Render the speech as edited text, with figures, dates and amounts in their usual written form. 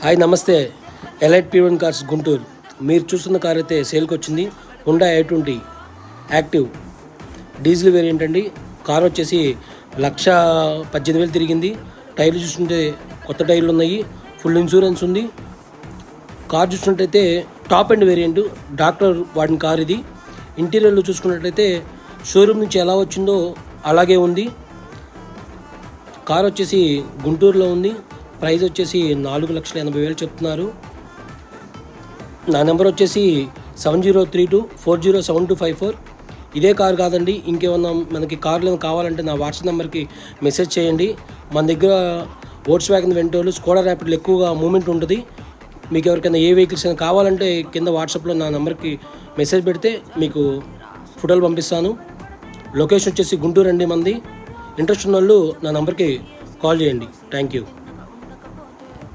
Hi నమస్తే. Elite P1 cars Guntur. మీరు చూస్తున్న కార్ అయితే సేల్కి వచ్చింది. Honda i20 active diesel variant అండి. కార్ వచ్చేసి 1,18,000 తిరిగింది. టైర్లు చూస్తుంటే కొత్త టైర్లు ఉన్నాయి. ఫుల్ ఇన్సూరెన్స్ ఉంది. కార్ చూసినట్టయితే టాప్ ఎండ్ వేరియంట్, డాక్టర్ వాడిన కార్ ఇది. ఇంటీరియర్లో చూసుకున్నట్లయితే షోరూమ్ నుంచి ఎలా వచ్చిందో అలాగే ఉంది. కార్ వచ్చేసి గుంటూరులో ఉంది. ప్రైస్ వచ్చేసి 4,80,000 చెప్తున్నారు. నా నెంబర్ వచ్చేసి 7032407254. ఇదే కార్ కాదండి, ఇంకేమన్నా మనకి కార్లు కావాలంటే నా వాట్సాప్ నెంబర్కి మెసేజ్ చేయండి. మన దగ్గర వోక్స్వ్యాగన్ వెంటోలు, స్కోడా ర్యాపిడ్లు ఎక్కువగా మూమెంట్ ఉంటుంది. మీకు ఎవరికైనా ఏ వెహికల్స్ అయినా కావాలంటే కింద వాట్సాప్లో నా నెంబర్కి మెసేజ్ పెడితే మీకు ఫోటోలు పంపిస్తాను. లొకేషన్ వచ్చేసి గుంటూరు అండి మంది. ఇంట్రెస్ట్ ఉన్న వాళ్ళు నా నెంబర్కి కాల్ చేయండి. Thank you.